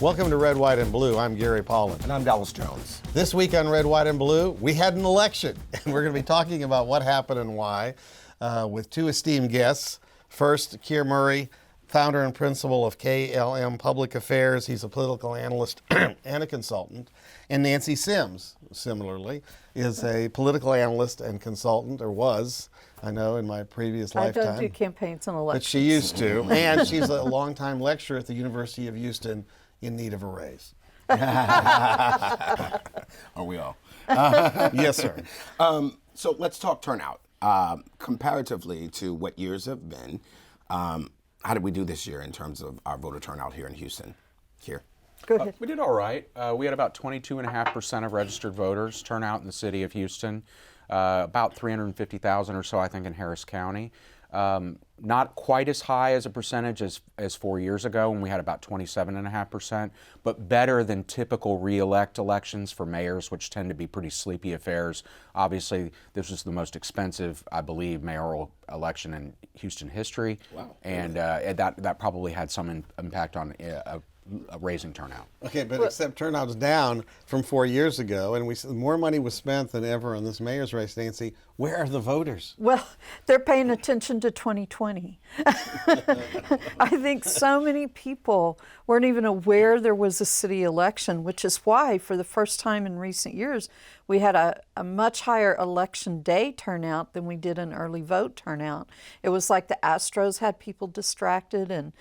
Welcome to Red, White, and Blue. I'm Gary Polland. And I'm Dallas Jones. This week on Red, White, and Blue, we had an election, and we're going to be talking about what happened and why with two esteemed guests. First, Keir Murray, founder and principal of KLM Public Affairs. He's a political analyst and a consultant. And Nancy Sims, similarly, is a political analyst and consultant, or was, I know, in my previous lifetime. I don't do campaigns and elections. But she used to. And she's a longtime lecturer at the University of Houston in need of a raise. Are we all? Yes, sir. So let's talk turnout. Comparatively to what years have been, how did we do this year in terms of our voter turnout here in Houston? Here. Go ahead. We did all right. We had about 22.5% of registered voters turn out in the city of Houston, about 350,000 or so, I think, in Harris County. Not quite as high as a percentage as 4 years ago when we had about 27.5%, but better than typical re-elect elections for mayors, which tend to be pretty sleepy affairs. Obviously, this was the most expensive, I believe, mayoral election in Houston history. Wow. And that probably had some impact on raising turnout. Okay, but except turnout's down from 4 years ago, and more money was spent than ever on this mayor's race, Nancy. Where are the voters? Well, they're paying attention to 2020. I think so many people weren't even aware there was a city election, which is why, for the first time in recent years, we had a much higher election day turnout than we did an early vote turnout. It was like the Astros had people distracted, and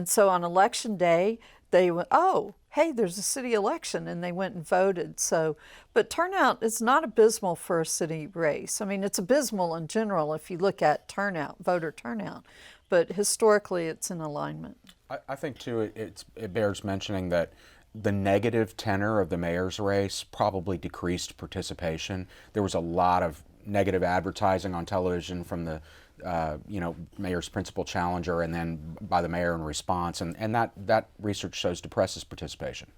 so on election day, they went, oh, hey, there's a city election, and they went and voted. So, but turnout is not abysmal for a city race. I mean, it's abysmal in general if you look at turnout, voter turnout, but historically it's in alignment. I think, too, it bears mentioning that the negative tenor of the mayor's race probably decreased participation. There was a lot of negative advertising on television from the mayor's principal challenger and then by the mayor in response, and that research shows depresses participation.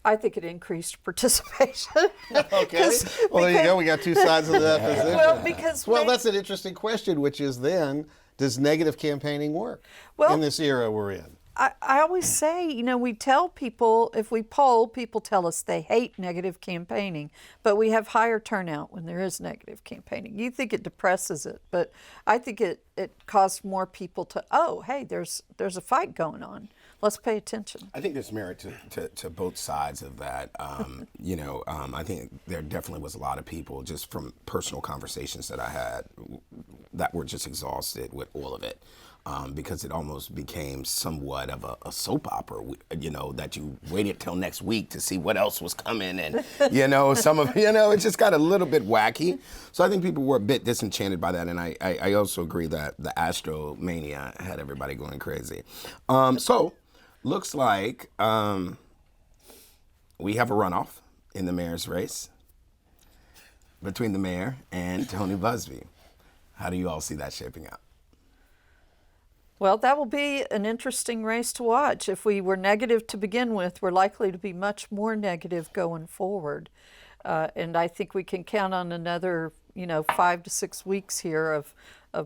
I think it increased participation. Okay. Well, there you go. We got two sides of that position. Well, that's an interesting question, which is then, does negative campaigning work in this era we're in? I always say, we tell people, if we poll, people tell us they hate negative campaigning, but we have higher turnout when there is negative campaigning. You think it depresses it, but I think it causes more people to, oh, hey, there's a fight going on. Let's pay attention. I think there's merit to both sides of that. I think there definitely was a lot of people, just from personal conversations that I had, that were just exhausted with all of it. Because it almost became somewhat of a soap opera, that you waited till next week to see what else was coming, and it just got a little bit wacky. So I think people were a bit disenchanted by that, and I also agree that the Astro mania had everybody going crazy. So looks like we have a runoff in the mayor's race between the mayor and Tony Buzbee. How do you all see that shaping out? Well, that will be an interesting race to watch. If we were negative to begin with, we're likely to be much more negative going forward. And I think we can count on another, 5 to 6 weeks here of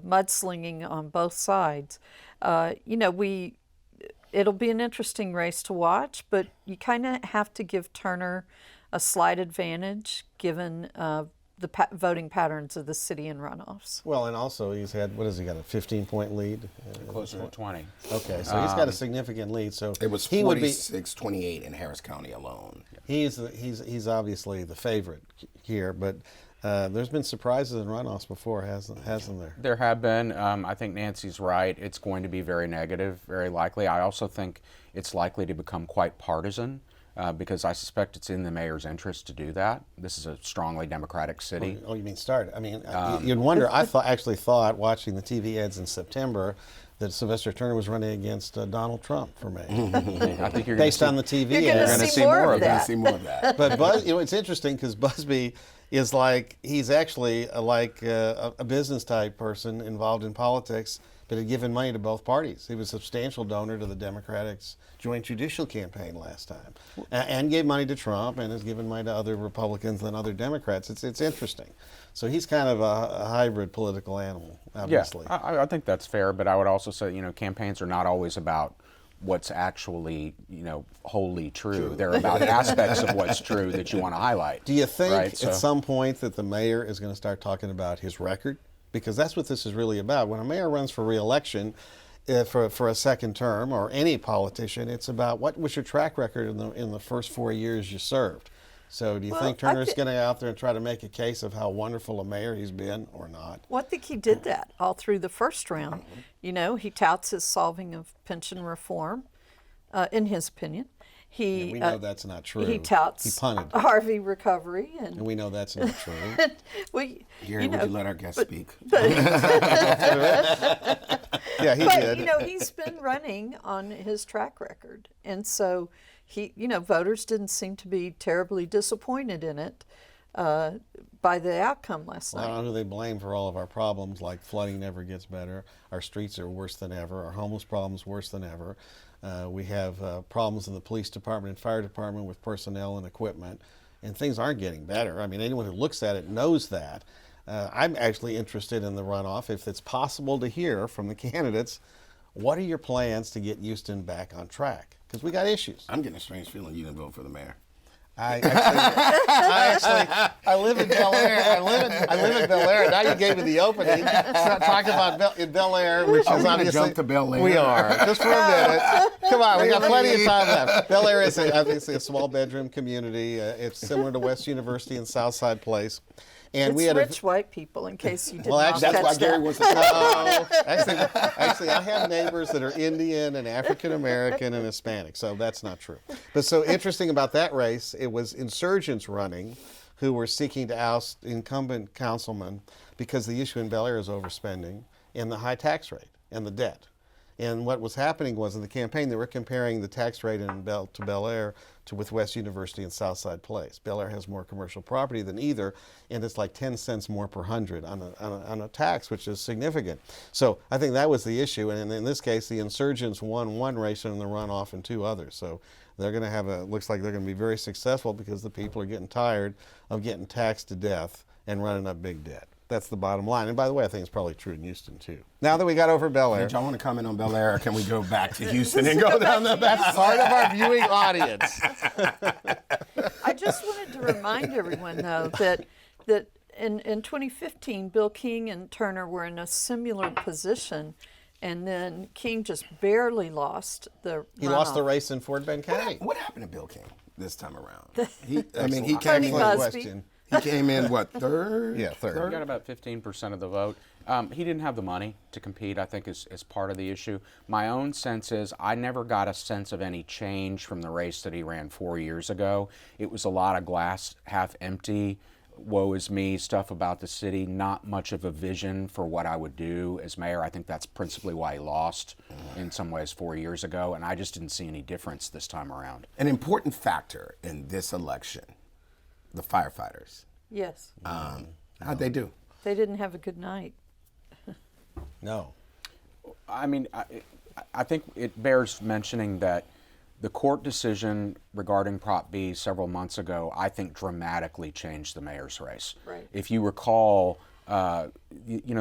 mudslinging on both sides. It'll be an interesting race to watch, but you kind of have to give Turner a slight advantage given the voting patterns of the city in runoffs. Well, and also he's had, got, a 15-point lead? Closer to 20. Okay, so he's got a significant lead. So it was 46-28 in Harris County alone. He's obviously the favorite here, but there's been surprises in runoffs before, hasn't there? There have been. I think Nancy's right. It's going to be very negative, very likely. I also think it's likely to become quite partisan. Because I suspect it's in the mayor's interest to do that. This is a strongly Democratic city. Oh, you mean start? I mean, you'd wonder. I actually thought, watching the TV ads in September, that Sylvester Turner was running against Donald Trump for mayor. I think based on the TV ads. You're going to see more of that. See more of that. But it's interesting because Buzbee is he's actually like a business type person involved in politics, but had given money to both parties. He was a substantial donor to the Democrats' joint judicial campaign last time, and gave money to Trump, and has given money to other Republicans and other Democrats. It's interesting. So he's kind of a hybrid political animal, obviously. Yeah, I think that's fair, but I would also say, campaigns are not always about what's actually, wholly true. They're about aspects of what's true that you want to highlight. Do you think right? at some point that the mayor is going to start talking about his record? Because that's what this is really about. When a mayor runs for re-election for a second term, or any politician, it's about what was your track record in the first 4 years you served. So do you think Turner's going to go out there and try to make a case of how wonderful a mayor he's been, or not? Well, I think he did that all through the first round. He touts his solving of pension reform, in his opinion. We know that's not true. He touts He punted. Harvey recovery, And we know that's not true. Gary, would you let our guest speak? Yeah, he did. He's been running on his track record, and so voters didn't seem to be terribly disappointed in it by the outcome last Well, I night. don't know who they blame for all of our problems, like flooding never gets better. Our streets are worse than ever. Our homeless problems worse than ever. We have problems in the police department and fire department with personnel and equipment, and things aren't getting better. I mean, anyone who looks at it knows that. I'm actually interested in the runoff, if it's possible to hear from the candidates, what are your plans to get Houston back on track? Because we got issues. I'm getting a strange feeling you didn't vote for the mayor. I live in Bel Air. I live in Bel Air. Now you gave me the opening. Talking about in Bel Air, which Are is we gonna obviously jump to Bel Air? We are, just for a minute. Come on, we got plenty of time left. Bel Air is obviously a small bedroom community. It's similar to West University and Southside Place. And It's we had rich white people, in case you did Well, not actually, catch That's why Gary that. wants to talk. No, actually, I have neighbors that are Indian and African American and Hispanic, so that's not true. But so interesting about that race, it was insurgents running who were seeking to oust incumbent councilmen because the issue in Bel Air is overspending and the high tax rate and the debt. And what was happening was in the campaign, they were comparing the tax rate in Bel Air with West University and Southside Place. Bel Air has more commercial property than either, and it's like 10 cents more per hundred on a tax, which is significant. So I think that was the issue, and in this case, the insurgents won one race in the runoff and two others. So they're going to have looks like they're going to be very successful because the people are getting tired of getting taxed to death and running up big debt. That's the bottom line. And by the way, I think it's probably true in Houston, too. Now that we got over Bel Air. Did y'all want to comment on Bel Air, or can we go back to Houston and go down the back? Part of our viewing audience. I just wanted to remind everyone, though, that in 2015, Bill King and Turner were in a similar position, and then King just barely lost the He lost the runoff. race in Fort Bend County. What happened to Bill King this time around? He Tony came in. Busby. He came in what, third? Yeah, third. He got about 15% of the vote. He didn't have the money to compete, I think, is part of the issue. My own sense is I never got a sense of any change from the race that he ran 4 years ago. It was a lot of glass half empty, woe is me stuff about the city, not much of a vision for what I would do as mayor. I think that's principally why he lost in some ways 4 years ago, and I just didn't see any difference this time around. An important factor in this election, the firefighters. Yes, How'd they do? they didn't have a good night. No. I mean, I think it bears mentioning that the court decision regarding Prop B several months ago, I think, dramatically changed the mayor's race. Right. If you recall, the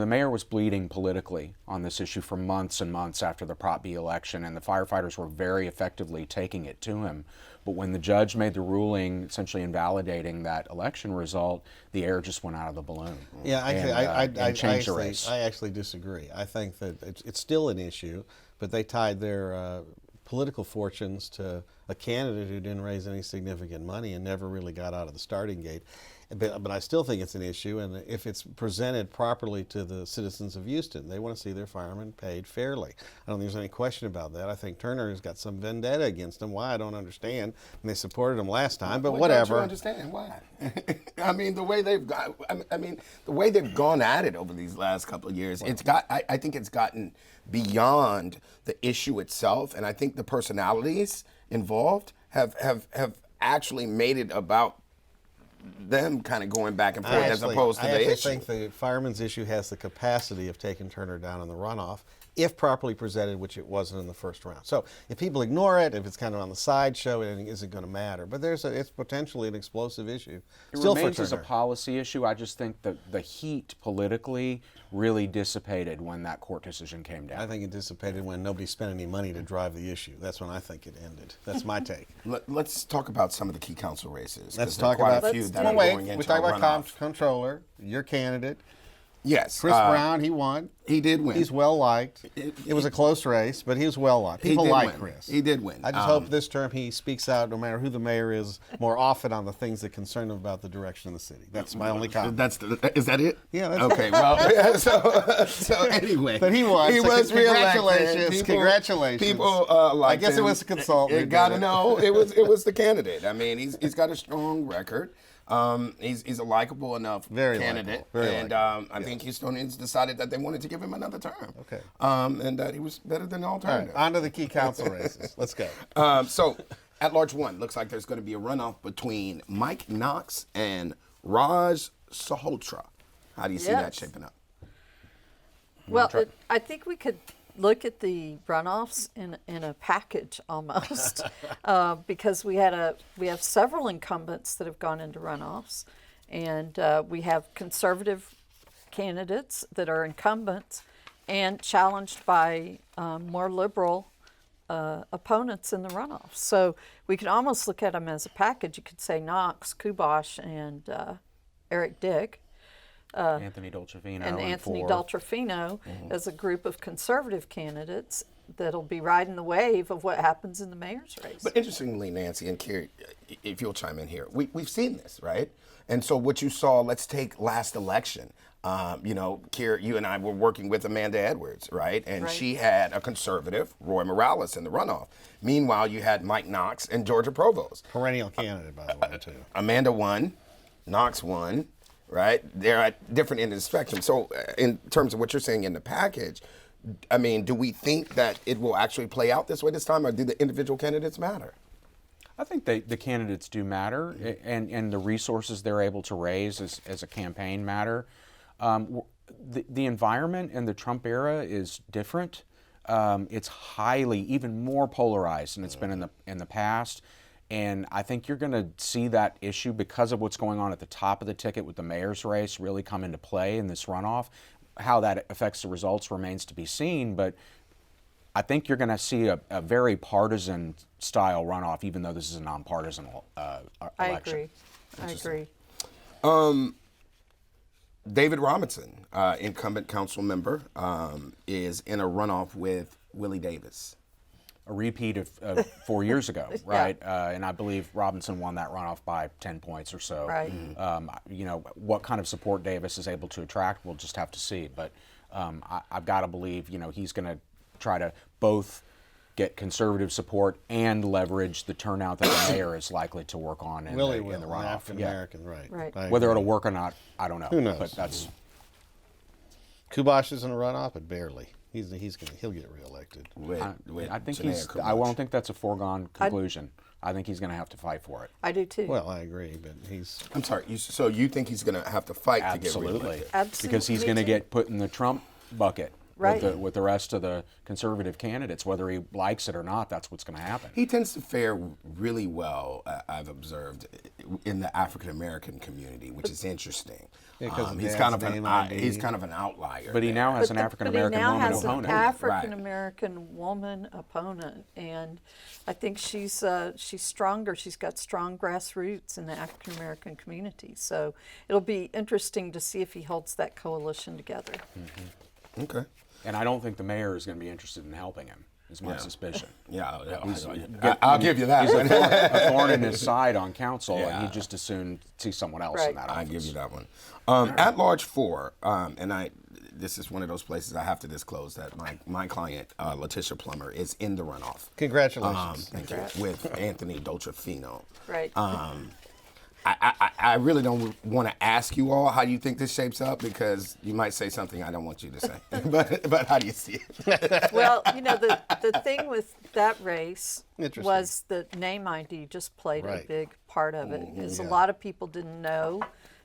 mayor was bleeding politically on this issue for months and months after the Prop B election, and the firefighters were very effectively taking it to him. But when the judge made the ruling essentially invalidating that election result, the air just went out of the balloon. Yeah, actually, and changed the race. I actually disagree. I think that it's still an issue, but they tied their political fortunes to a candidate who didn't raise any significant money and never really got out of the starting gate. But I still think it's an issue, and if it's presented properly to the citizens of Houston, they want to see their firemen paid fairly. I don't think there's any question about that. I think Turner has got some vendetta against them. Why, I don't understand. And they supported him last time, but whatever. Don't you understand why? I mean, the way they've gone at it over these last couple of years, I think it's gotten beyond the issue itself, and I think the personalities involved have actually made it about them kind of going back and forth as opposed to I the actually issue. think the fireman's issue has the capacity of taking Turner down in the runoff if properly presented, which it wasn't in the first round. So if people ignore it, if it's kind of on the sideshow, it isn't going to matter. But it's potentially an explosive issue. It Still remains for as a Turner. policy issue. I just think that the heat politically really dissipated when that court decision came down. I think it dissipated when nobody spent any money to drive the issue. That's when I think it ended. That's my take. Let's talk about some of the key council races. 'cause Let's there are talk quite about. a few that Well, are wait, going into we talk a about runoff. comptroller, your candidate. Yes, Chris Brown, he won. He did win. He's well liked. It was a close race, but he was well liked. People did like win. Chris. He did win. I just hope this term he speaks out, no matter who the mayor is, more often on the things that concern him about the direction of the city. That's my only comment. Is that it? Yeah, that's okay. Well, so anyway, But he won. He so was congratulations. reelected. Congratulations. People I guess it was a consultant. You got to know it was the candidate. I mean, he's got a strong record. He's a likable enough Very candidate, likable. Very and likable. I think Houstonians decided that they wanted to give him another term. Okay. And that he was better than the All right, alternative. on to the key council races. Let's go. So, at large one, looks like there's going to be a runoff between Mike Knox and Raj Sahota. How do you see that Yes. shaping up? Well, I think we could look at the runoffs in a package almost, because we have several incumbents that have gone into runoffs, and we have conservative candidates that are incumbents and challenged by more liberal opponents in the runoffs. So we could almost look at them as a package. You could say Knox, Kubosh, and Eric Dick. Anthony Dolcefino And Anthony four. Dolcefino as a group of conservative candidates that'll be riding the wave of what happens in the mayor's race. But interestingly, Nancy and Keir, if you'll chime in here, we've seen this, right? And so what you saw, let's take last election. Keir, you and I were working with Amanda Edwards, right? And Right. she had a conservative, Roy Morales, in the runoff. Meanwhile, you had Mike Knox and Georgia Provost. Perennial candidate, by the way, too. Amanda won, Knox won, right? They're at different ends of the spectrum. So in terms of what you're saying in the package, I mean, do we think that it will actually play out this way this time, or do the individual candidates matter? I think the candidates do matter, and the resources they're able to raise as a campaign matter. The environment in the Trump era is different. It's highly, even more polarized than it's been in the past. And I think you're going to see that issue because of what's going on at the top of the ticket with the mayor's race really come into play in this runoff. How that affects the results remains to be seen, but I think you're going to see a very partisan style runoff, even though this is a nonpartisan election. I agree. David Robinson, incumbent council member, is in a runoff with Willie Davis. A repeat of 4 years ago, right? And I believe Robinson won that runoff by 10 points or so. Right. What kind of support Davis is able to attract, we'll just have to see. But I've got to believe, he's going to try to both get conservative support and leverage the turnout that the mayor is likely to work on in the runoff. African American, right. Right. I Whether agree. it'll work or not, I don't know. Who knows? But that's Kubosh is in a runoff, but barely. He'll get reelected. I think Janaea I Kubosh. don't think that's a foregone conclusion. I think he's going to have to fight for it. I do too. Well, I agree, but he's I'm sorry. So you think he's going to have to fight to get Absolutely. reelected? Absolutely. Because he's Me going to too. get put in the Trump bucket Right. with the rest of the conservative candidates. Whether he likes it or not, that's what's going to happen. He tends to fare really well, I've observed, in the African American community, which is interesting. Yeah, 'cause of he's Dad's kind of name an ID. he's kind of an outlier. But he there. now has an But African he American now woman has opponent. an African American woman opponent, and I think she's stronger. She's got strong grassroots in the African American community. So it'll be interesting to see if he holds that coalition together. Okay. And I don't think the mayor is going to be interested in helping him, is my suspicion. Yeah, I'll give you that. He's a thorn in his side on council, and Yeah. he'd just as soon see someone else Right. in that I office. give you that one. At large 4, and this is one of those places I have to disclose that my client Letitia Plummer is in the runoff. congratulations. Thank you. With Anthony Dolcefino. Right. I really don't want to ask you all how you think this shapes up because you might say something I don't want you to say. but how do you see it? Well, the thing with that race Interesting. was the name ID just played a Right. big part of it. Is yeah. a lot of people didn't know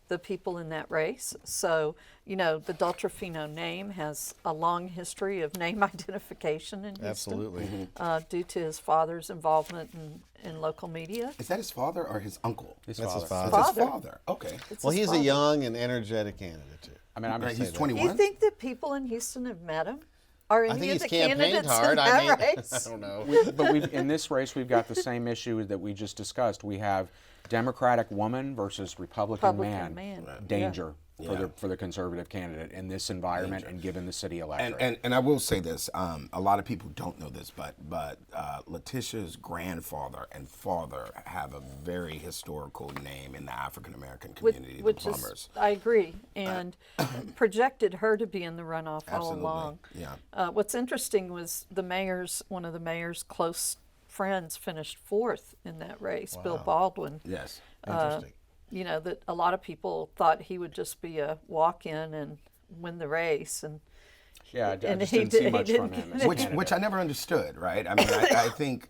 the people in that race. So, the Doltrafino name has a long history of name identification in Houston. Absolutely. Due to his father's involvement in local media. Is that his father or his uncle? His That's his father. father. It's his Father. father. Okay. It's Well, his he's a father. young and energetic candidate, too. I mean, I'm Right, gonna he's say that. 21. You think that people in Houston have met him? Are I any think of he's the campaigned candidates hard. in that I mean, race? I don't know. But in this race, we've got the same issue that we just discussed. We have Democratic woman versus Republican Republican man. man. Danger Yeah. for the conservative candidate in this environment and given the city electorate. And I will say this: a lot of people don't know this, but Letitia's grandfather and father have a very historical name in the African American community, the Which Plumbers. is, I agree, and projected her to be in the runoff all Absolutely, along. yeah. What's interesting was one of the mayor's close friends finished fourth in that race, Bill Baldwin. Yes. Interesting. That a lot of people thought he would just be a walk-in and win the race, and yeah, I and just he didn't see did- much he from didn't him. get as a Which candidate. I never understood, right? I mean, I think,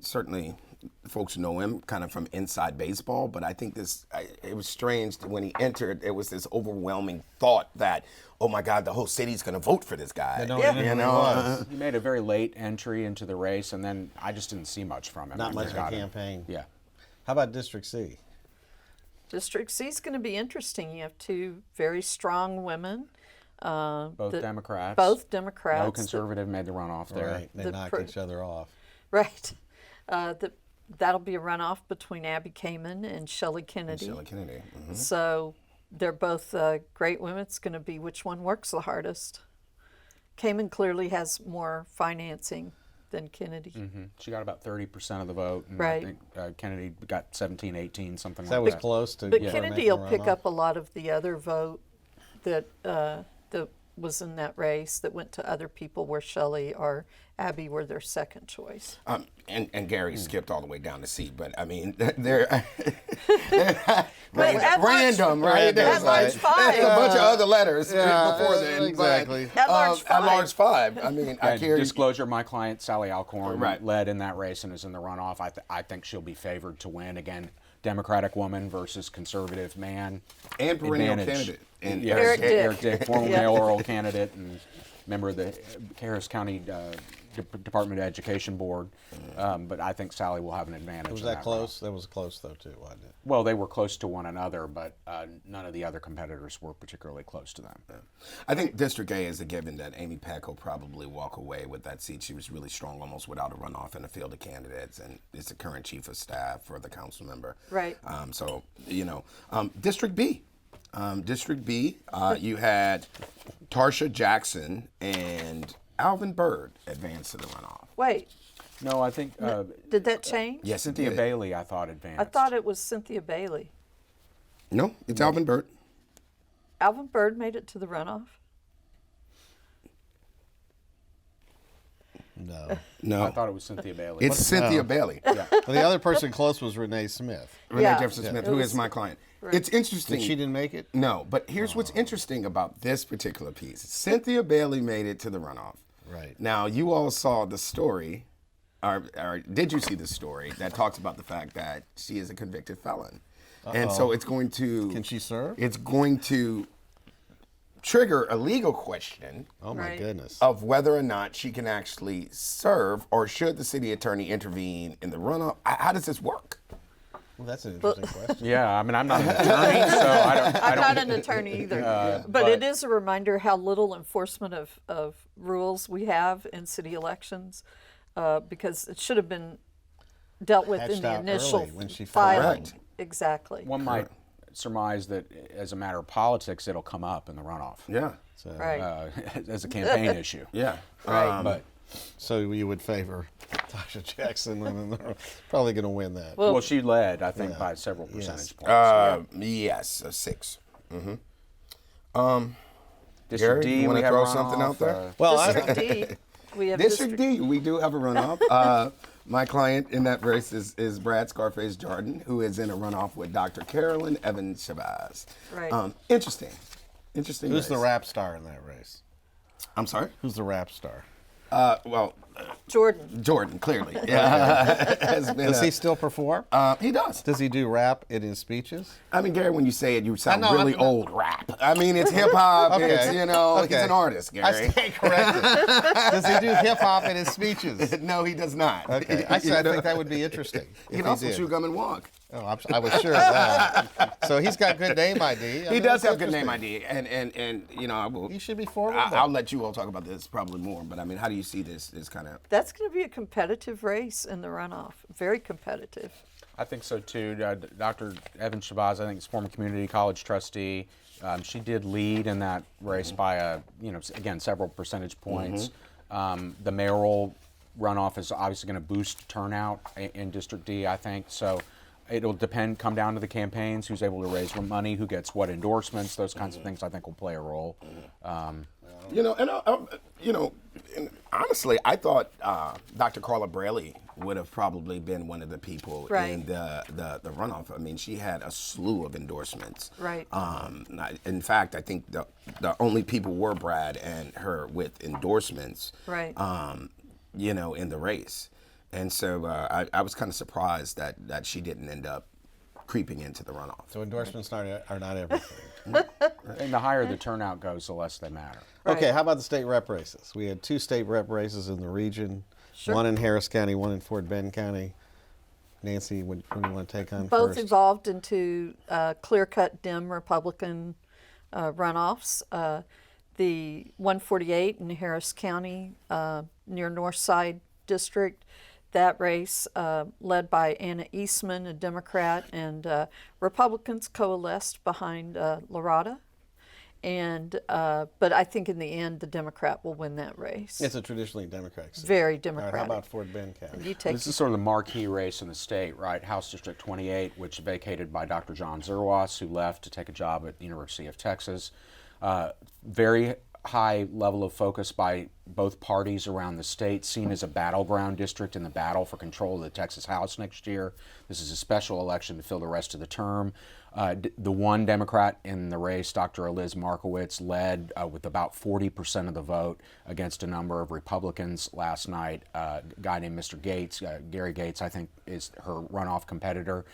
certainly folks know him kind of from inside baseball, but I think it was strange that when he entered, it was this overwhelming thought that, oh my God, the whole city's going to vote for this guy. No, Yeah. it You really know, was. He made a very late entry into the race, and then I just didn't see much from him. Not I much of a got him. campaign. Yeah. How about District C? District C is going to be interesting. You have two very strong women. Both Democrats. Both Democrats. No conservative made the runoff there. Right. They The knocked pr- each other off. Right. That'll be a runoff between Abby Kamen and Shelley Kennedy. Shelley Kennedy. Mhm. So they're both great women. It's going to be which one works the hardest. Kamen clearly has more financing than Kennedy. She got about 30% of the vote. And Right. I think Kennedy got 17, 18, something That like was that. close to. But her Kennedy making will a pick runoff. up a lot of the other vote that was in that race that went to other people where Shelley or Abby were their second choice. And Gary skipped all the way down to C, but I mean, they're at random, large- right? at There's large five. a bunch of other letters before then. exactly. But, At large At five. large five. I mean, I And carry. disclosure, my client, Sally Alcorn, Right. led in that race and is in the runoff. I think she'll be favored to win. Again, Democratic woman versus conservative man. And perennial Advantage. candidate. And Yeah, Eric Dick. Eric Dick, former Yeah. mayoral candidate and member of the Harris County Department of Education Board. But I think Sally will have an advantage. Was in that runoff. close? That was close, though, too, wasn't it? Well, they were close to one another, but none of the other competitors were particularly close to them. I think District A is a given that Amy Peck will probably walk away with that seat. She was really strong almost without a runoff in the field of candidates, and is the current chief of staff for the council member. Right. So, District B. District B, you had Tarsha Jackson and Alvin Byrd advance to the runoff. Wait, No, I think did that change? Yes, Cynthia it did. Bailey, I thought, advanced. I thought it was Cynthia Bailey. No, it's Alvin Byrd. Alvin Byrd made it to the runoff. No. No, I thought it was Cynthia Bailey. it's Cynthia No. Bailey. Well, the other person close was Renee Smith. Renee Yeah. Jefferson Smith, It who was- is my client. right. It's interesting. She didn't make it? No, but here's what's interesting about this particular piece. Cynthia Bailey made it to the runoff. Right. Now, you all saw the story, or did you see the story that talks about the fact that she is a convicted felon? And so it's going to... Can she serve? It's going to trigger a legal question Oh, my Right. goodness. of whether or not she can actually serve, or should the city attorney intervene in the runoff. How does this work? Well, that's an interesting question. Yeah, I mean, I'm not an attorney, so I don't. I'm not an attorney either. But it is a reminder how little enforcement of rules we have in city elections, because it should have been dealt with in Hatched the out initial early when she filed. filing. Correct. Exactly. One might surmise that as a matter of politics, it'll come up in the runoff Yeah. So, Right. as a campaign issue. Yeah. Right. But so you would favor Tasha Jackson, and they're probably going to win that. well, she led, I think, by several percentage points. Yes, a 6. District Gary, D, you wanna we have throw runoff, something out there? well, District D. We have District D, we do have a runoff. My client in that race is Brad Scarface Jordan, who is in a runoff with Dr. Carolyn Evans Shabazz. Right. Interesting Who's race. the rap star in that race? I'm sorry? Who's the rap star? Jordan. Clearly. Yeah. Does he still perform? He does. Does he do rap in his speeches? I mean, Gary, when you say it, you sound I know, really old rap. I mean, it's hip hop. Okay. It's, he's Okay. an artist, I Gary. stand corrected. Does he do hip hop in his speeches? No, he does not. Okay. I think that would be think He can also chew gum and walk. Oh, I was sure of that. So he's got good name ID. He does have good name ID, and I will. He should be forward. I'll let you all talk about this probably more, but I mean, how do you see this kind of? That's going to be a competitive race in the runoff. Very competitive. I think so too. Dr. Evans Shabazz, I think, is former community college trustee. She did lead in that race by again, several percentage points. The mayoral runoff is obviously going to boost turnout in District D, I think. So it'll come down to the campaigns, who's able to raise money, who gets what endorsements, those kinds of things I think will play a role. And honestly, I thought Dr. Carla Braley would have probably been one of the people in the runoff. I mean, she had a slew of endorsements. Right. In fact, I think the only people were Brad and her with endorsements. Right. In the race. And so I was kind of surprised that she didn't end up creeping into the runoff. So endorsements are not everything. And the higher the turnout goes, the less they matter. Right. Okay, how about the state rep races? We had 2 state rep races in the region, Sure. one in Harris County, one in Fort Bend County. Nancy, what do you want to take on Both first? evolved into clear-cut dim Republican runoffs. The 148 in Harris County near Northside District, that race led by Anna Eastman, a Democrat, and Republicans coalesced behind Loretta. And but I think in the end, the Democrat will win that race. It's a traditionally Democratic state. Very All right, Democratic. how about Fort Bend County? You take This is sort of the marquee race in the state, right? House District 28, which vacated by Dr. John Zerwas, who left to take a job at the University of Texas. Very high level of focus by both parties around the state, seen as a battleground district in the battle for control of the Texas House next year. This is a special election to fill the rest of the term. The one Democrat in the race, Dr. Liz Markowitz, led with about 40% of the vote against a number of Republicans last night. A guy named Mr. Gates, Gary Gates, I think, is her runoff competitor.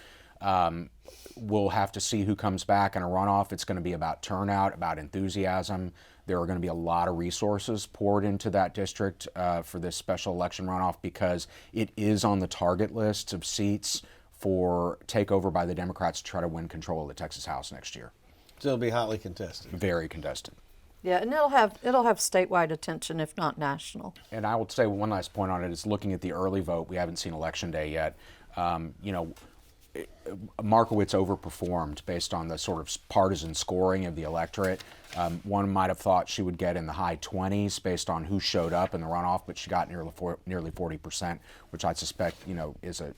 We'll have to see who comes back in a runoff. It's going to be about turnout, about enthusiasm. There are going to be a lot of resources poured into that district for this special election runoff because it is on the target list of seats for takeover by the Democrats to try to win control of the Texas House next year. So it'll be hotly contested. Very contested. Yeah, and it'll have statewide attention, if not national. And I will say one last point on it is looking at the early vote. We haven't seen Election Day yet. Markowitz overperformed based on the sort of partisan scoring of the electorate. One might have thought she would get in the high 20s based on who showed up in the runoff, but she got nearly 40%, which I suspect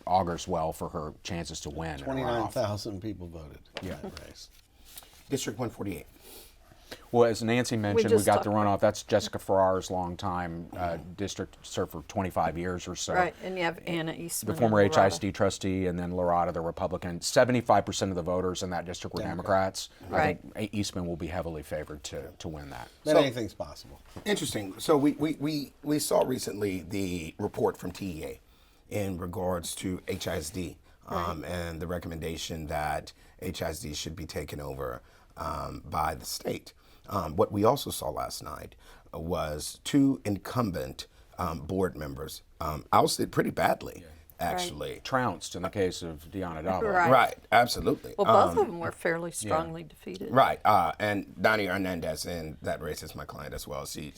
augurs well for her chances to win. 29,000 people voted in that race. District 148. Well, as Nancy mentioned, we just got the talked about- runoff. That's Jessica Farrar's longtime district, served for 25 years or so. Right, and you have Anna Eastman. The former and Loretta. HISD trustee, and then Loretta, the Republican. 75% of the voters in that district were Democrats. Right. I think Eastman will be heavily favored to win that. But anything's possible. Interesting. So we saw recently the report from TEA in regards to HISD and the recommendation that HISD should be taken over by the state. What we also saw last night was 2 incumbent board members ousted pretty badly, actually. Trounced in the case of Deanna Dabo. Right. Right, absolutely. Well, both of them were fairly strongly defeated. Right, and Donnie Hernandez in that race is my client as well. She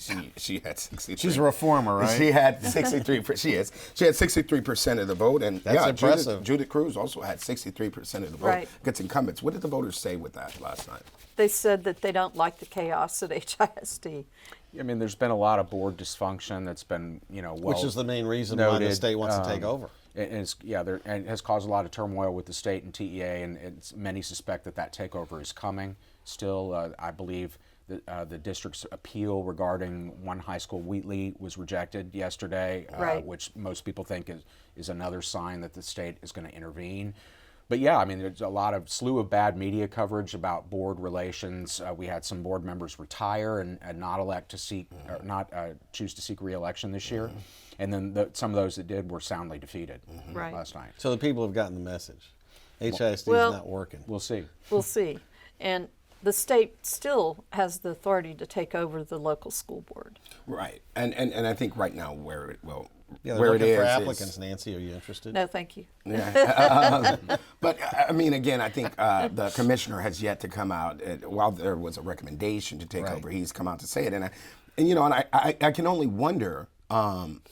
had 63. She's a reformer, right? She had 63. She is. She had 63% of the vote, and That's impressive. Judith Cruz also had 63% of the vote. Right. Gets incumbents. What did the voters say with that last night? They said that they don't like the chaos at HISD. I mean, there's been a lot of board dysfunction that's been, Which is the main reason why the noted. state wants to take over. And it has caused a lot of turmoil with the state and TEA, and many suspect that takeover is coming. Still, I believe The district's appeal regarding one high school, Wheatley, was rejected yesterday, Right. which most people think is another sign that the state is going to intervene. But yeah, I mean, there's a slew of bad media coverage about board relations. We had some board members retire and not elect to seek, or not choose to seek re-election this year, and then some of those that did were soundly defeated Right. last night. So the people have gotten the message. HISD Well- is not working. We'll see. We'll see. And the state still has the authority to take over the local school board. Right, and I think right now where Yeah, they're where it looking is for is- applicants. Nancy, are you interested? No, thank you. But I mean, again, I think the commissioner has yet to come out. While there was a recommendation to take Right. over, he's come out to say it, and I can only wonder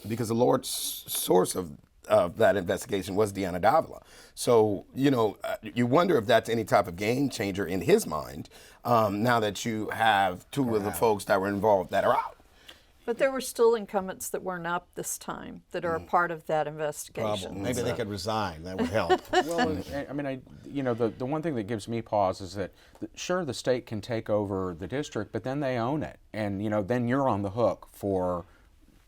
because the Lord's source of that investigation was Deanna Davila. So you wonder if that's any type of game changer in his mind. Now that you have two of the folks that were involved that are out. But there were still incumbents that weren't up this time that are a part of that investigation. Problem. Maybe they could resign. That would help. Well, I mean, the one thing that gives me pause is that, sure, the state can take over the district, but then they own it, and then you're on the hook for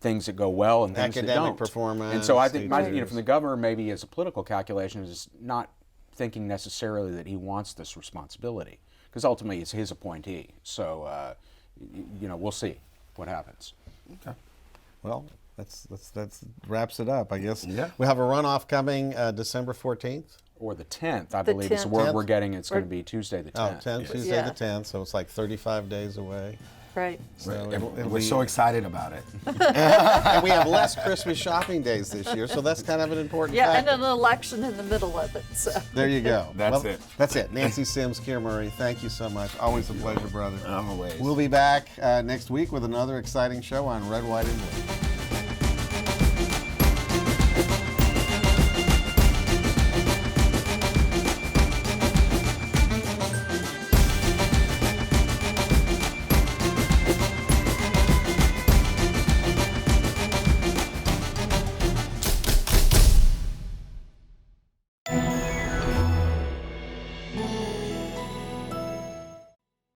things that go well and things that Academic don't. performance, And so I think, teachers. from the governor, maybe as a political calculation, is not thinking necessarily that he wants this responsibility, because ultimately it's his appointee. So, we'll see what happens. Okay. Well, that's wraps it up, I guess. Yeah. We have a runoff coming December 14th. Or the 10th, I The believe, is the 10th. word we're getting. It's going to be Tuesday the 10th. 10th, Tuesday Yeah. the 10th, so it's like 35 days away. Right. So We're so excited about it. and we have less Christmas shopping days this year, so that's kind of an important Yeah, and factor. an election in the middle of it. So. There you go. That's it. That's it. Nancy Sims, Keir Murray, thank you so much. Always a pleasure, brother. Always. We'll be back next week with another exciting show on Red, White, and Blue.